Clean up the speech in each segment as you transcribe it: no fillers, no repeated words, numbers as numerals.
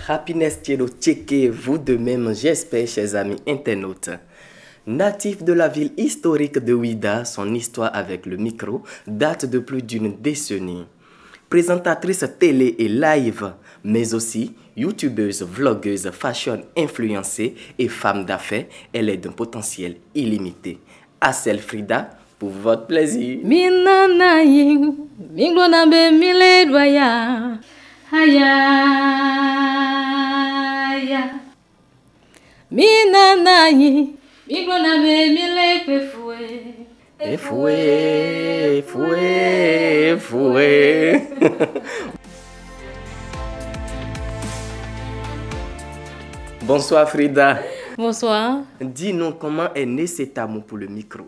Happiness Tiedo Tcheke, vous de même, j'espère, chers amis internautes. Natif de la ville historique de Ouida, son histoire avec le micro date de plus d'une décennie. Présentatrice télé et live, mais aussi youtubeuse, vlogueuse, fashion influencée et femme d'affaires, elle est d'un potentiel illimité. Asel Frida, pour votre plaisir. Foué. Bonsoir Frida. Bonsoir. Dis-nous comment est né cet amour pour le micro.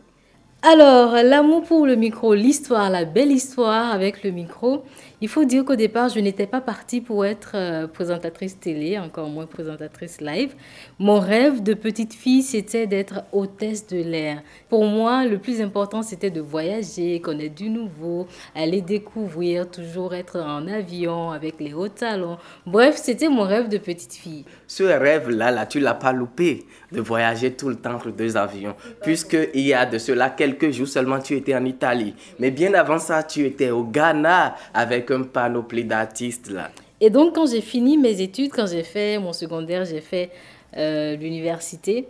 Alors, l'amour pour le micro, l'histoire, la belle histoire avec le micro. Il faut dire qu'au départ, je n'étais pas partie pour être présentatrice télé, encore moins présentatrice live. Mon rêve de petite fille, c'était d'être hôtesse de l'air. Pour moi, le plus important, c'était de voyager, connaître du nouveau, aller découvrir, toujours être en avion avec les hauts talons. Bref, c'était mon rêve de petite fille. Ce rêve-là, tu ne l'as pas loupé, de voyager tout le temps entre deux avions, puisqu'il y a de cela quelques jours seulement, tu étais en Italie. Mais bien avant ça, tu étais au Ghana avec un panoplie d'artistes là. Et donc, quand j'ai fini mes études, quand j'ai fait mon secondaire, j'ai fait l'université,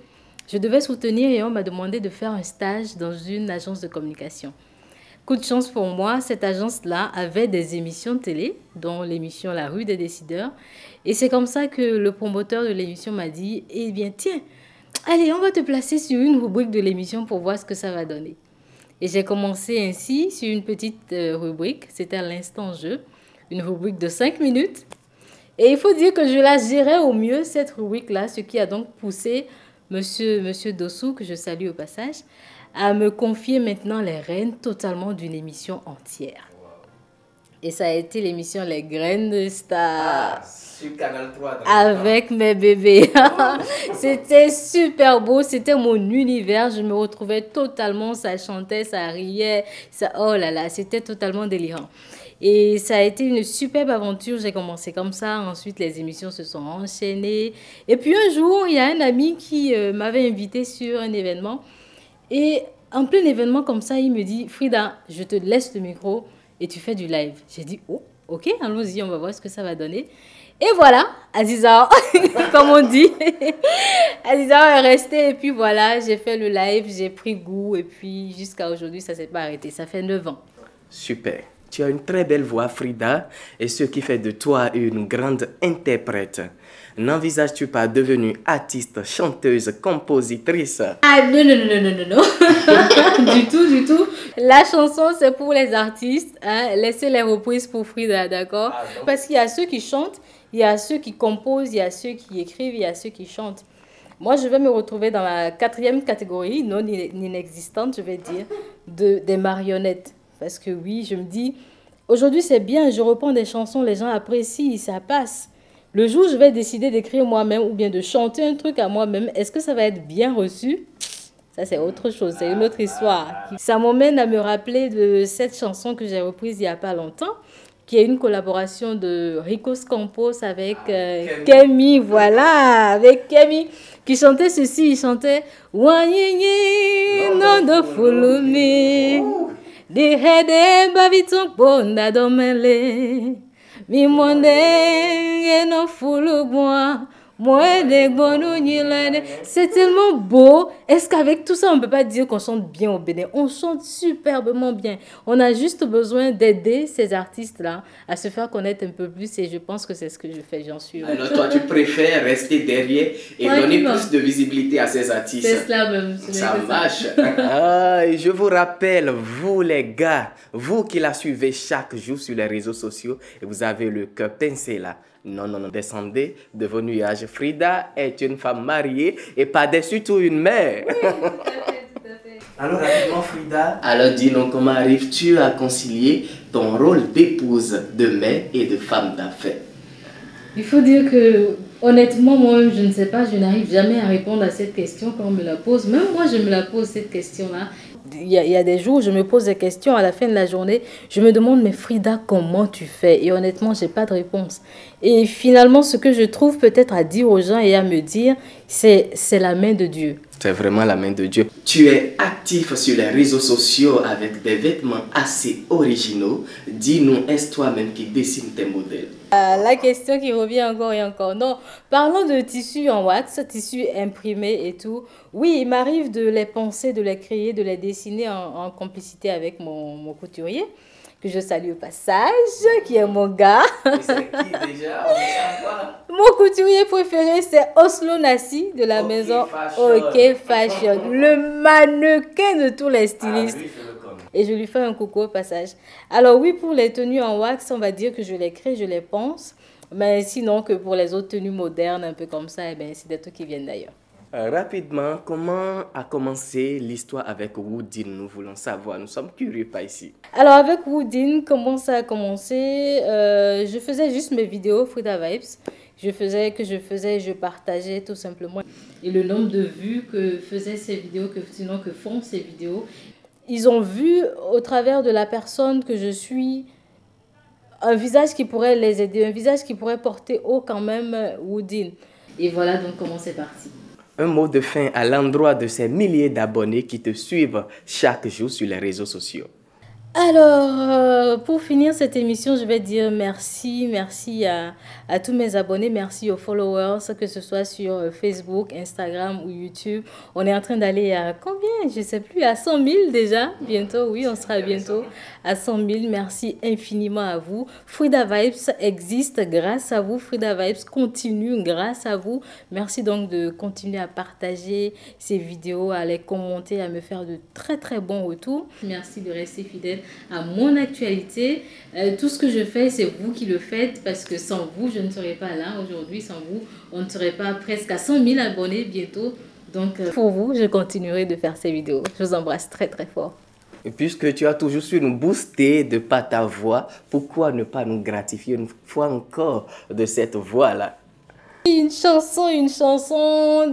je devais soutenir et on m'a demandé de faire un stage dans une agence de communication. Coup de chance pour moi, cette agence-là avait des émissions de télé, dont l'émission La Rue des Décideurs. Et c'est comme ça que le promoteur de l'émission m'a dit, eh bien, tiens, allez, on va te placer sur une rubrique de l'émission pour voir ce que ça va donner. Et j'ai commencé ainsi sur une petite rubrique, c'était l'instant jeu, une rubrique de 5 minutes. Et il faut dire que je la gérais au mieux, cette rubrique-là, ce qui a donc poussé Monsieur Dossou, que je salue au passage, à me confier maintenant les rênes totalement d'une émission entière. Et ça a été l'émission Les Graines de Stars. Sur Canal 3. Avec mes bébés. C'était super beau, c'était mon univers. Je me retrouvais totalement, ça chantait, ça riait. Ça, oh là là, c'était totalement délirant. Et ça a été une superbe aventure. J'ai commencé comme ça. Ensuite, les émissions se sont enchaînées. Et puis un jour, il y a un ami qui m'avait invité sur un événement. Et en plein événement comme ça, il me dit, Frida, je te laisse le micro et tu fais du live. J'ai dit, oh, ok, allons-y, on va voir ce que ça va donner. Et voilà, Aziza, comme on dit, Aziza est restée et puis voilà, j'ai fait le live, j'ai pris goût et puis jusqu'à aujourd'hui, ça ne s'est pas arrêté. Ça fait 9 ans. Super. Tu as une très belle voix, Frida, et ce qui fait de toi une grande interprète. N'envisages-tu pas devenir artiste, chanteuse, compositrice? Ah non. Du tout. La chanson, c'est pour les artistes. Hein. Laissez les reprises pour Frida, d'accord? Parce qu'il y a ceux qui chantent, il y a ceux qui composent, il y a ceux qui écrivent, il y a ceux qui chantent. Moi, je vais me retrouver dans la 4e catégorie, non inexistante, je vais dire, des marionnettes. Parce que oui, je me dis, aujourd'hui c'est bien, je reprends des chansons, les gens apprécient, ça passe. Le jour où je vais décider d'écrire moi-même ou bien de chanter un truc à moi-même, est-ce que ça va être bien reçu? Ça, c'est autre chose, c'est une autre histoire. Ça m'emmène à me rappeler de cette chanson que j'ai reprise il n'y a pas longtemps, qui est une collaboration de Ricos Campos avec Kemi, voilà, avec Kemi, qui chantait ceci, il chantait « Wanyinyi nondo fulumi ». Dihede baviton bonda domele mi monde no fulu moi c'est tellement beau. Est-ce qu'avec tout ça, on ne peut pas dire qu'on chante bien au Bénin? On chante superbement bien. On a juste besoin d'aider ces artistes-là à se faire connaître un peu plus et je pense que c'est ce que je fais, j'en suis heureuse. Alors toi, tu préfères rester derrière et donner plus de visibilité à ces artistes. C'est cela même. Ça marche. Et je vous rappelle, vous les gars, vous qui la suivez chaque jour sur les réseaux sociaux et vous avez le cœur pincé là. Non, descendez de vos nuages. Frida est une femme mariée et par-dessus tout une mère. Oui, tout à fait. Alors rapidement Frida, alors dis-nous comment arrives-tu à concilier ton rôle d'épouse, de mère et de femme d'affaires? Il faut dire que honnêtement, moi-même, je ne sais pas, je n'arrive jamais à répondre à cette question quand on me la pose. Même moi, je me la pose cette question-là. il y a des jours où je me pose des questions à la fin de la journée. Je me demande, mais Frida, comment tu fais? Et honnêtement, j'ai pas de réponse. Et finalement, ce que je trouve peut-être à dire aux gens et à me dire, c'est la main de Dieu. C'est vraiment la main de Dieu. Tu es actif sur les réseaux sociaux avec des vêtements assez originaux. Dis-nous, est-ce toi-même qui dessine tes modèles? La question qui revient encore et encore. Non, parlons de tissus en wax, tissus imprimés et tout. Oui, il m'arrive de les penser, de les créer, de les dessiner en complicité avec mon couturier, que je salue au passage, qui est mon gars. C'est qui déjà? On ne sait pas. Mon couturier préféré, c'est Oslo Nassi de la maison OK Fashion, le mannequin de tous les stylistes. Et je lui fais un coucou au passage. Alors oui, pour les tenues en wax, on va dire que je les crée, je les pense. Mais sinon, que pour les autres tenues modernes, un peu comme ça, eh ben, c'est des trucs qui viennent d'ailleurs. Rapidement, comment a commencé l'histoire avec Woodin? Nous voulons savoir, nous sommes curieux pas ici. Alors avec Woodin, comment ça a commencé? Je faisais juste mes vidéos Frida Vibes. Je partageais tout simplement. Et le nombre de vues que faisaient ces vidéos, que font ces vidéos, ils ont vu au travers de la personne que je suis un visage qui pourrait les aider, un visage qui pourrait porter haut quand même Woodin. Et voilà donc comment c'est parti. Un mot de fin à l'endroit de ces milliers d'abonnés qui te suivent chaque jour sur les réseaux sociaux. Alors, pour finir cette émission, je vais dire merci à tous mes abonnés, merci aux followers, que ce soit sur Facebook, Instagram ou YouTube. On est en train d'aller à combien? Je ne sais plus, à 100 000 déjà, bientôt, oui, on sera bientôt à 100 000. Merci infiniment à vous. Frida Vibes existe grâce à vous, Frida Vibes continue grâce à vous. Merci donc de continuer à partager ces vidéos, à les commenter, à me faire de très très bons retours. Merci de rester fidèle à mon actualité. Tout ce que je fais, c'est vous qui le faites parce que sans vous, je ne serais pas là aujourd'hui. Sans vous, on ne serait pas presque à 100 000 abonnés bientôt. Donc, pour vous, je continuerai de faire ces vidéos. Je vous embrasse très très fort. Et puisque tu as toujours su nous booster de par ta voix, pourquoi ne pas nous gratifier une fois encore de cette voix-là? Une chanson.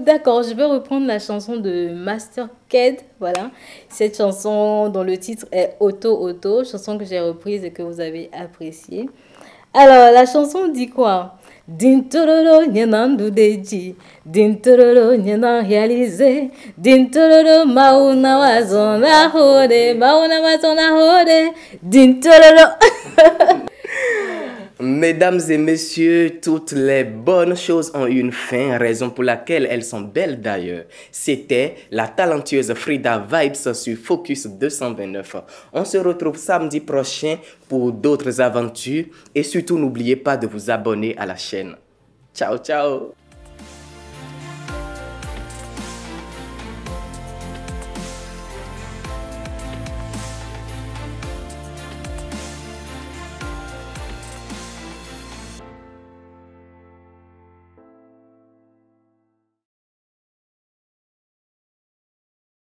D'accord, je vais reprendre la chanson de Master Ked. Voilà, cette chanson dont le titre est Auto, chanson que j'ai reprise et que vous avez appréciée. Alors, la chanson dit quoi? Dintororo nyenandu deji, dintororo nyenan réalisé, dintororo mauna wazona hode, dintororo. Mesdames et messieurs, toutes les bonnes choses ont une fin, raison pour laquelle elles sont belles d'ailleurs. C'était la talentueuse Frida Vibes sur Focus 229. On se retrouve samedi prochain pour d'autres aventures et surtout n'oubliez pas de vous abonner à la chaîne. Ciao, ciao!